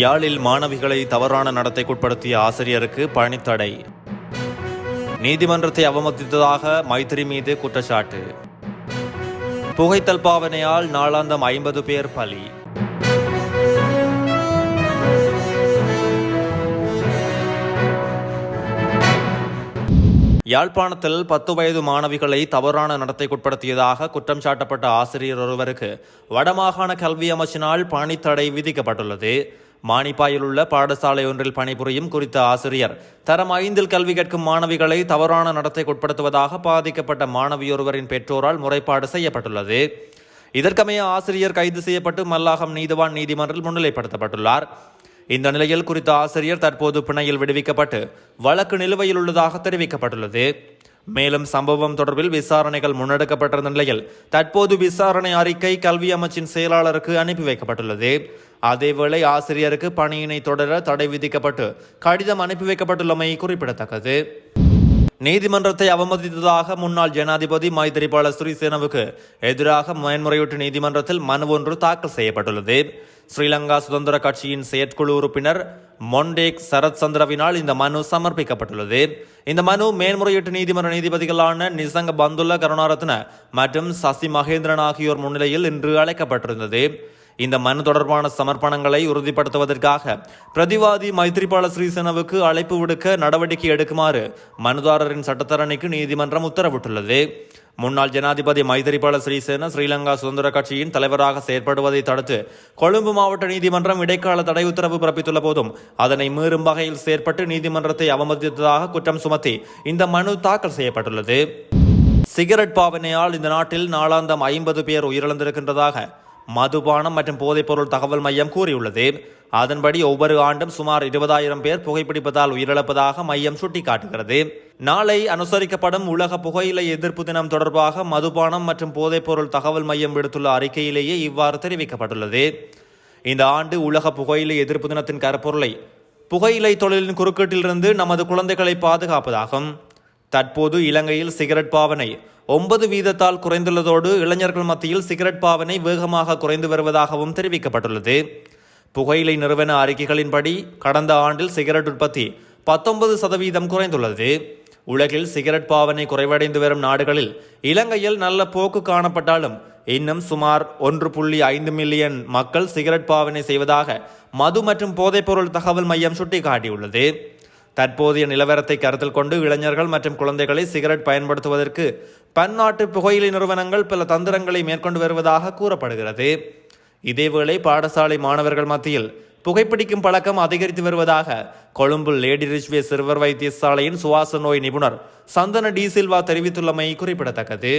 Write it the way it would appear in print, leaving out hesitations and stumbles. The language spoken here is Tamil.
யாழில் மாணவிகளை தவறான நடத்தைக்குட்படுத்திய ஆசிரியருக்கு பணித்தடை. நீதிமன்றத்தை அவமதித்ததாக மைத்திரி மீது குற்றச்சாட்டு. புகைத்தல் பாவனையால் நாளாந்தம் 50 பேர் பலி. யாழ்ப்பாணத்தில் 10 வயது மாணவிகளை தவறான நடத்தைக்குட்படுத்தியதாக குற்றம் சாட்டப்பட்ட ஆசிரியர் ஒருவருக்கு வடமாகாண கல்வி அமைச்சினால் பணித்தடை விதிக்கப்பட்டுள்ளது. மானிப்பாயில் உள்ள பாடசாலை ஒன்றில் பணிபுரியும் குறித்த ஆசிரியர் தரம் 5 கல்வி கற்கும் மாணவிகளை தவறான நடத்தைக்குட்படுத்துவதாக பாதிக்கப்பட்ட மாணவியொருவரின் பெற்றோரால் முறைப்பாடு செய்யப்பட்டுள்ளது. இதற்கமைய ஆசிரியர் கைது செய்யப்பட்டு மல்லாகம் நீதிவான் நீதிமன்றில் முன்னிலைப்படுத்தப்பட்டுள்ளார். இந்த நிலையில் குறித்த ஆசிரியர் தற்போது பிணையில் விடுவிக்கப்பட்டு வழக்கு நிலுவையில் உள்ளதாக தெரிவிக்கப்பட்டுள்ளது. மேலும் சம்பவம் தொடர்பில் விசாரணைகள் முன்னெடுக்கப்பட்டிருந்த நிலையில் தற்போது விசாரணை அறிக்கை கல்வி அமைச்சின் செயலாளருக்கு அனுப்பி வைக்கப்பட்டுள்ளது. அதேவேளை ஆசிரியருக்கு பணியினை தொடர தடை விதிக்கப்பட்டு கடிதம் அனுப்பி வைக்கப்பட்டுள்ளமை குறிப்பிடத்தக்கது. நீதிமன்றத்தை அவமதித்ததாக முன்னாள் ஜனாதிபதி மைத்திரிபால சிறிசேனவுக்கு எதிராக மேன்முறையீட்டு நீதிமன்றத்தில் மனு ஒன்று தாக்கல் செய்யப்பட்டுள்ளது. ஸ்ரீலங்கா சுதந்திர கட்சியின் செயற்குழு உறுப்பினர் மொண்டேக் சரத் சந்திரவினால் இந்த மனு சமர்ப்பிக்கப்பட்டுள்ளது. இந்த மனு மேன்முறையீட்டு நீதிமன்ற நீதிபதிகளான நிசங்க பந்துல்ல கருணாரத்ன மற்றும் சசி மகேந்திரன் ஆகியோர் முன்னிலையில் இன்று அழைக்கப்பட்டிருந்தது. இந்த மனு தொடர்பான சமர்ப்பணங்களை உறுதிப்படுத்துவதற்காக பிரதிவாதி மைத்திரிபால சிறிசேனவுக்கு அழைப்பு விடுக்க நடவடிக்கை எடுக்குமாறு மனுதாரரின் சட்டத்தரணிக்கு நீதிமன்றம் உத்தரவிட்டுள்ளது. முன்னாள் ஜனாதிபதி மைத்திரிபால சிறிசேன ஸ்ரீலங்கா சுதந்திர கட்சியின் தலைவராக செயற்படுவதை தடுத்து கொழும்பு மாவட்ட நீதிமன்றம் இடைக்கால தடை உத்தரவு பிறப்பித்துள்ள போதும் அதனை மீறும் வகையில் செயற்பட்டு நீதிமன்றத்தை அவமதித்ததாக குற்றம் சுமத்தி இந்த மனு தாக்கல் செய்யப்பட்டுள்ளது. சிகரெட் பாவனையால் இந்த நாட்டில் நாளாந்தம் 50 பேர் உயிரிழந்திருக்கின்றதாக மதுபானம் மற்றும் போதைப்பொருள் தகவல் மையம் கூறியுள்ளது. அதன்படி ஒவ்வொரு ஆண்டும் சுமார் 20,000 பேர் புகைப்பிடிப்பதால் உயிரிழப்பதாக மையம் சுட்டிக்காட்டுகிறது. நாளை அனுசரிக்கப்படும் உலக புகையிலை எதிர்ப்பு தினம் தொடர்பாக மதுபானம் மற்றும் போதைப்பொருள் தகவல் மையம் விடுத்துள்ள அறிக்கையிலேயே இவ்வாறு தெரிவிக்கப்பட்டுள்ளது. இந்த ஆண்டு உலக புகையிலை எதிர்ப்பு தினத்தின் கருப்பொருளை புகையிலை தொழிலின் குறுக்கீட்டிலிருந்து நமது குழந்தைகளை பாதுகாப்பதாகும். தற்போது இலங்கையில் சிகரெட் பாவனை 9% குறைந்துள்ளதோடு இளைஞர்கள் மத்தியில் சிகரெட் பாவனை வேகமாக குறைந்து வருவதாகவும் தெரிவிக்கப்பட்டுள்ளது. புகையிலை நிறுவன அறிக்கைகளின்படி கடந்த ஆண்டில் சிகரெட் உற்பத்தி 19% குறைந்துள்ளது. உலகில் சிகரெட் பாவனை குறைவடைந்து வரும் நாடுகளில் இலங்கையில் நல்ல போக்கு காணப்பட்டாலும் இன்னும் சுமார் 1.5 மில்லியன் மக்கள் சிகரெட் பாவனை செய்வதாக மது மற்றும் போதைப்பொருள் தகவல் மையம் சுட்டிக்காட்டியுள்ளது. தற்போதைய நிலவரத்தை கருத்தில் கொண்டு இளைஞர்கள் மற்றும் குழந்தைகளை சிகரெட் பயன்படுத்துவதற்கு பன்னாட்டு புகையிலை நிறுவனங்கள் பல தந்திரங்களை மேற்கொண்டு வருவதாக கூறப்படுகிறது. இதேவேளை பாடசாலை மாணவர்கள் மத்தியில் புகைப்பிடிக்கும் பழக்கம் அதிகரித்து வருவதாக கொழும்பு லேடி ரிச்வே சிறுவர் வைத்தியசாலையின் சுவாச நோய் நிபுணர் சந்தன டி சில்வா தெரிவித்துள்ளமை குறிப்பிடத்தக்கது.